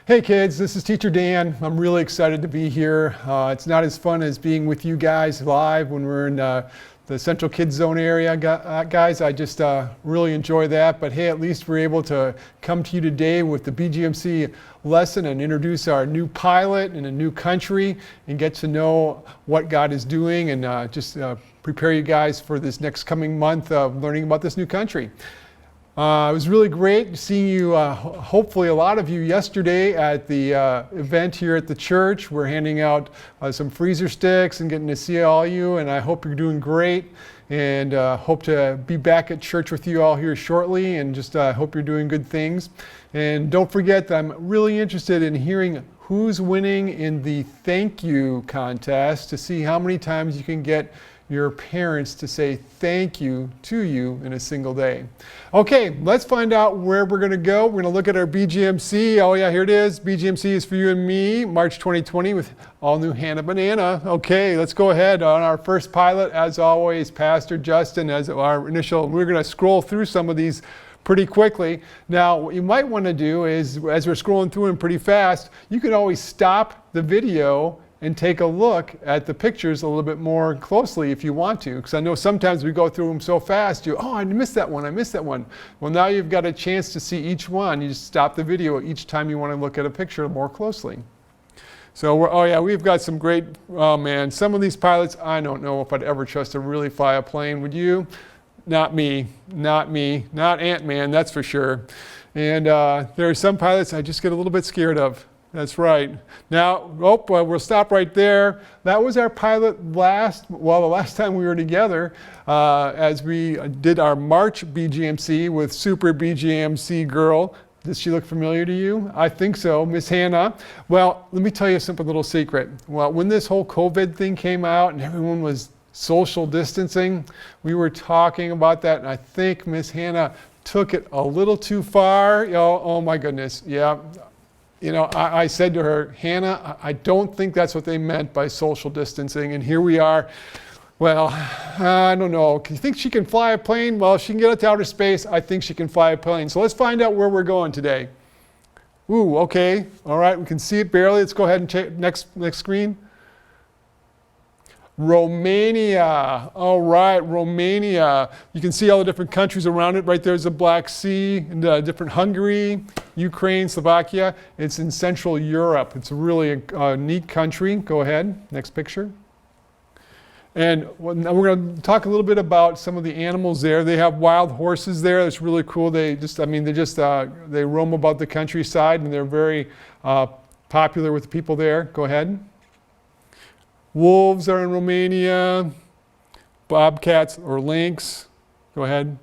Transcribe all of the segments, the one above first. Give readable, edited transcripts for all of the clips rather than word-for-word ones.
Hey kids, this is Teacher Dan. I'm really excited to be here. It's not as fun as being with you guys live when we're in the Central Kids Zone area, guys. I just really enjoy that. But hey, at least we're able to come to you today with the BGMC lesson and introduce our new pilot in a new country and get to know what God is doing and just prepare you guys for this next coming month of learning about this new country. It was really great seeing you, hopefully a lot of you yesterday at the event here at the church. We're handing out some freezer sticks and getting to see all you, and I hope you're doing great and hope to be back at church with you all here shortly, and just hope you're doing good things. And don't forget that I'm really interested in hearing who's winning in the thank you contest to see how many times you can get your parents to say thank you to you in a single day. Okay, let's find out where we're going to go. We're going to look at our BGMC. Oh yeah, here it is. BGMC is for you and me, March 2020 with all new Hannah Banana. Okay, let's go ahead on our first pilot. As always, Pastor Justin as our initial. We're going to scroll through some of these pretty quickly. Now, what you might want to do is, as we're scrolling through them pretty fast, you can always stop the video and take a look at the pictures a little bit more closely if you want to. Because I know sometimes we go through them so fast, I missed that one, I missed that one. Well, now you've got a chance to see each one. You just stop the video each time you want to look at a picture more closely. So, we've got some great, some of these pilots, I don't know if I'd ever trust to really fly a plane. Would you? Not me, not Ant-Man, that's for sure. And there are some pilots I just get a little bit scared of. That's right. Now, we'll stop right there. That was our pilot the last time we were together as we did our March BGMC with Super BGMC Girl. Does she look familiar to you? I think so, Miss Hannah. Well, let me tell you a little secret. Well, when this whole COVID thing came out and everyone was social distancing, we were talking about that, and I think Miss Hannah took it a little too far. Oh my goodness, yeah. I said to her, Hannah, I don't think that's what they meant by social distancing. And here we are. Well, I don't know. Do you think she can fly a plane? Well, if she can get out to outer space, I think she can fly a plane. So let's find out where we're going today. Ooh, okay. All right, we can see it barely. Let's go ahead and check next screen. Romania. All right, Romania. You can see all the different countries around it. Right there's the Black Sea, and different Hungary, Ukraine, Slovakia. It's in Central Europe. It's a really neat country. Go ahead, next picture. And we're going to talk a little bit about some of the animals there. They have wild horses there. It's really cool. They roam about the countryside, and they're very popular with the people there. Go ahead. Wolves are in Romania, bobcats or lynx, go ahead.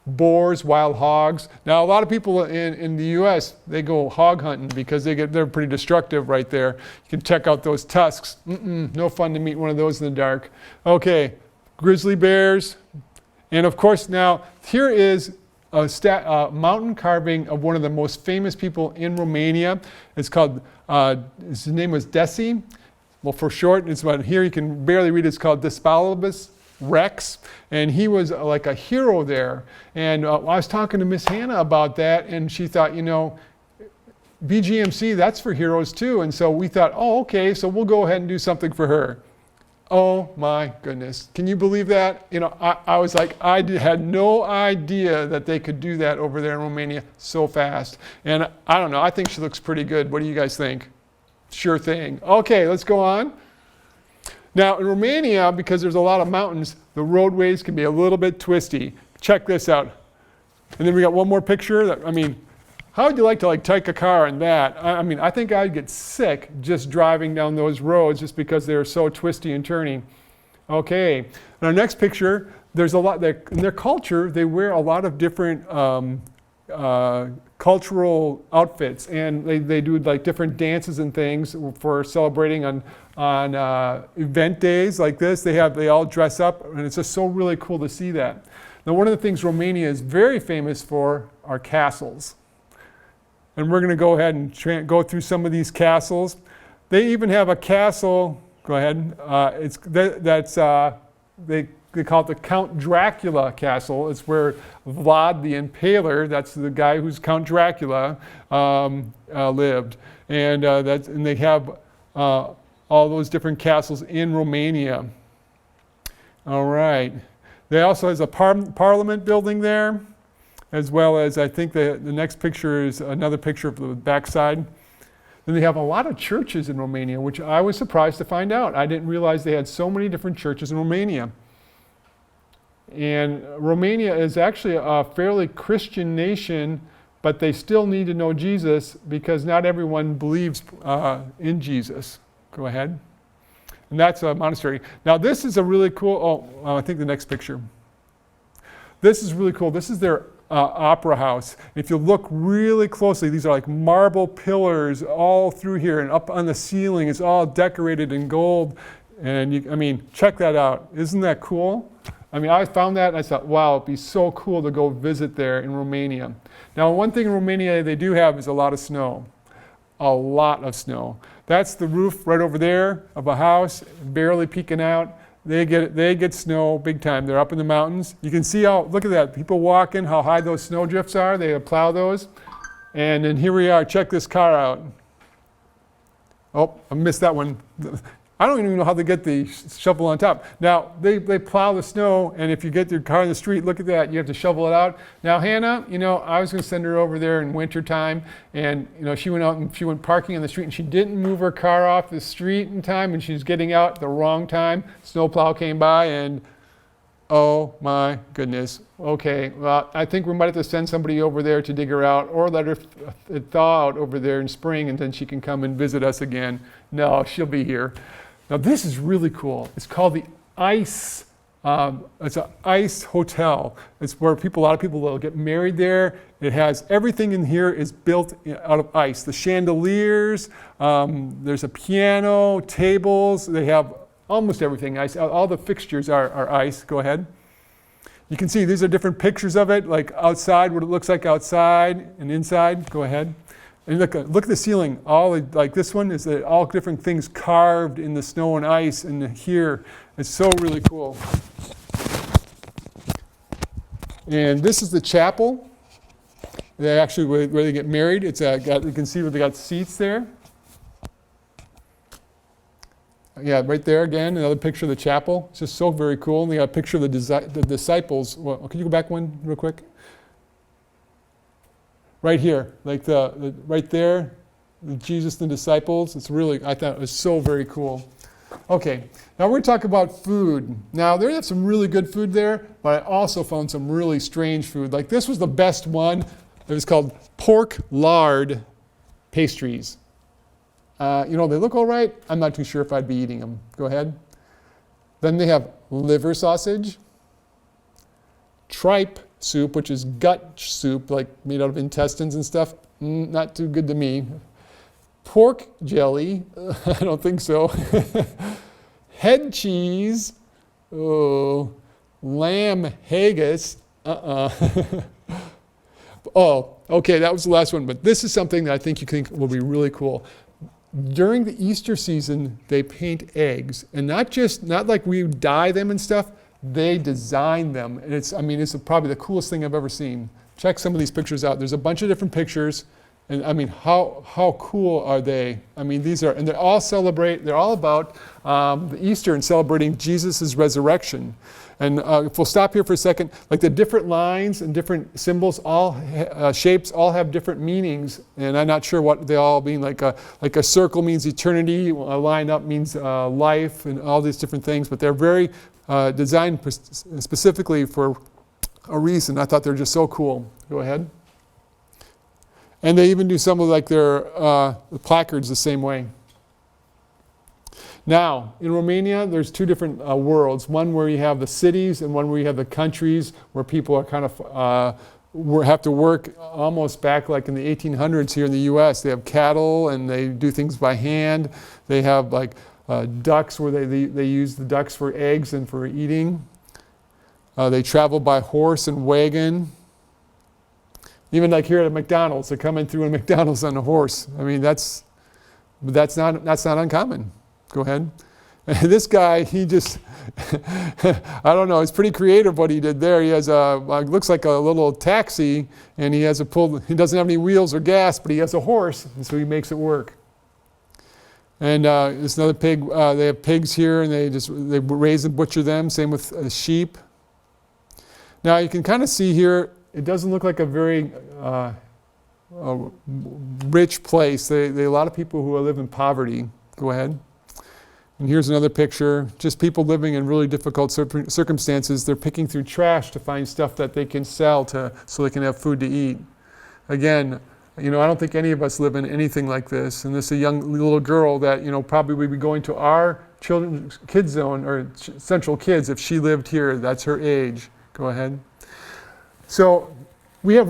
Boars, wild hogs. Now a lot of people in the US, they go hog hunting because they're pretty destructive right there. You can check out those tusks. No fun to meet one of those in the dark. Okay, grizzly bears. And of course now, here is a mountain carving of one of the most famous people in Romania. It's called, his name was Desi. Well, for short, it's about here you can barely read it. It's called Despalibus Rex, and he was like a hero there. And I was talking to Miss Hannah about that, and she thought, BGMC, that's for heroes too. And so we thought, okay, so we'll go ahead and do something for her. Oh my goodness. Can you believe that? I was like, I had no idea that they could do that over there in Romania so fast. And I don't know, I think she looks pretty good. What do you guys think? Sure thing. Okay, let's go on. Now in Romania, because there's a lot of mountains, the roadways can be a little bit twisty. Check this out. And then we got one more picture. How would you like to take a car in that? I think I'd get sick just driving down those roads just because they're so twisty and turny. Okay, in our next picture, there's a lot, in their culture, they wear a lot of different cultural outfits, and they do different dances and things for celebrating on event days like this. They all dress up, and it's just so really cool to see that. Now, one of the things Romania is very famous for are castles, and we're going to go ahead and go through some of these castles. They even have a castle. Go ahead. They they call it the Count Dracula Castle. It's where Vlad the Impaler, that's the guy who's Count Dracula, lived. And they have all those different castles in Romania. All right. They also has a parliament building there, as well as I think the next picture is another picture of the backside. Then they have a lot of churches in Romania, which I was surprised to find out. I didn't realize they had so many different churches in Romania. And Romania is actually a fairly Christian nation, but they still need to know Jesus because not everyone believes in Jesus. Go ahead. And that's a monastery. Now this is a really cool, I think the next picture. This is really cool. This is their opera house. If you look really closely, these are like marble pillars all through here, and up on the ceiling it's all decorated in gold. And check that out. Isn't that cool? I found that and I thought, wow, it'd be so cool to go visit there in Romania. Now, one thing in Romania they do have is a lot of snow. A lot of snow. That's the roof right over there of a house, barely peeking out. They get snow big time. They're up in the mountains. You can see look at that, people walking, how high those snow drifts are. They plow those. And then here we are, check this car out. Oh, I missed that one. I don't even know how they get the shovel on top. Now, they plow the snow, and if you get your car in the street, look at that, you have to shovel it out. Now, Hannah, I was going to send her over there in winter time, and she went out and she went parking on the street, and she didn't move her car off the street in time, and she was getting out at the wrong time. Snowplow came by, and oh my goodness. Okay, well, I think we might have to send somebody over there to dig her out, or let her thaw out over there in spring, and then she can come and visit us again. No, she'll be here. Now this is really cool. It's called the Ice. It's an ice hotel. It's where a lot of people will get married there. It has everything in here is built out of ice. The chandeliers. There's a piano, tables. They have almost everything ice. All the fixtures are ice. Go ahead. You can see these are different pictures of it, like outside, what it looks like outside and inside. Go ahead. And look at the ceiling. Like this one is all different things carved in the snow and ice. And here, it's so really cool. And this is the chapel. They actually where they get married. It's you can see where they got seats there. Yeah, right there again, another picture of the chapel. It's just so very cool. And they got a picture of the disciples. Well, can you go back one real quick? Right here, like right there, Jesus and the disciples. It's really, I thought it was so very cool. Okay, now we're going to talk about food. Now, they have some really good food there, but I also found some really strange food. Like this was the best one. It was called pork lard pastries. They look all right. I'm not too sure if I'd be eating them. Go ahead. Then they have liver sausage, tripe soup, which is gut soup, like made out of intestines and stuff. Not too good to me. Pork jelly, I don't think so. Head cheese, lamb haggis, Oh, okay, that was the last one, but this is something that I think you think will be really cool. During the Easter season, they paint eggs, and not like we dye them and stuff. They design them, and it's probably the coolest thing I've ever seen. Check some of these pictures out. There's a bunch of different pictures, and how cool are they? And they're all about the Easter and celebrating Jesus' resurrection. And if we'll stop here for a second, like the different lines and different symbols, shapes, all have different meanings, and I'm not sure what they all mean. Like a circle means eternity, a line up means life, and all these different things, but they're very designed specifically for a reason. I thought they're just so cool. Go ahead. And they even do some of their placards the same way. Now, in Romania, there's two different worlds. One where you have the cities and one where you have the countries where people are kind of have to work almost back like in the 1800s here in the U.S. They have cattle and they do things by hand. They have ducks where they use the ducks for eggs and for eating. They travel by horse and wagon. Even like here at McDonald's, they're coming through a McDonald's on a horse. That's not uncommon. Go ahead. This guy, he just, I don't know, it's pretty creative what he did there. He has looks like a little taxi, and he has he doesn't have any wheels or gas, but he has a horse, and so he makes it work. And there's another pig, they have pigs here, and they raise and butcher them, same with sheep. Now you can kind of see here, it doesn't look like a very rich place. A lot of people who live in poverty. Go ahead. And here's another picture, just people living in really difficult circumstances. They're picking through trash to find stuff that they can sell so they can have food to eat. Again, I don't think any of us live in anything like this. And this is a young little girl that, probably would be going to our children's kids zone or Central Kids if she lived here. That's her age. Go ahead. So we have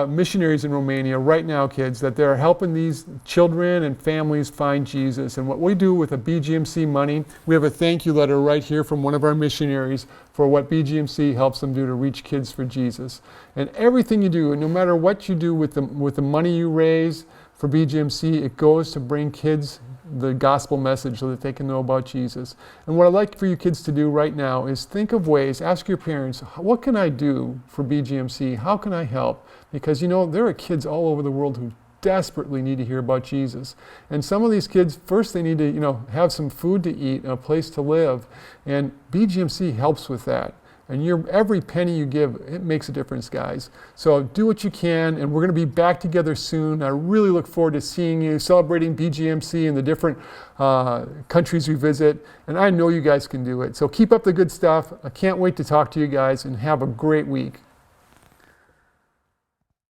missionaries in Romania right now, kids, that they're helping these children and families find Jesus. And what we do with the BGMC money, we have a thank you letter right here from one of our missionaries for what BGMC helps them do to reach kids for Jesus. And everything you do, and no matter what you do with the money you raise for BGMC, it goes to bring kids the gospel message so that they can know about Jesus. And what I'd like for you kids to do right now is think of ways, ask your parents, what can I do for BGMC? How can I help? Because there are kids all over the world who desperately need to hear about Jesus. And some of these kids, first they need to have some food to eat and a place to live. And BGMC helps with that. And every penny you give, it makes a difference, guys. So do what you can, and we're going to be back together soon. I really look forward to seeing you, celebrating BGMC in the different countries we visit. And I know you guys can do it. So keep up the good stuff. I can't wait to talk to you guys, and have a great week.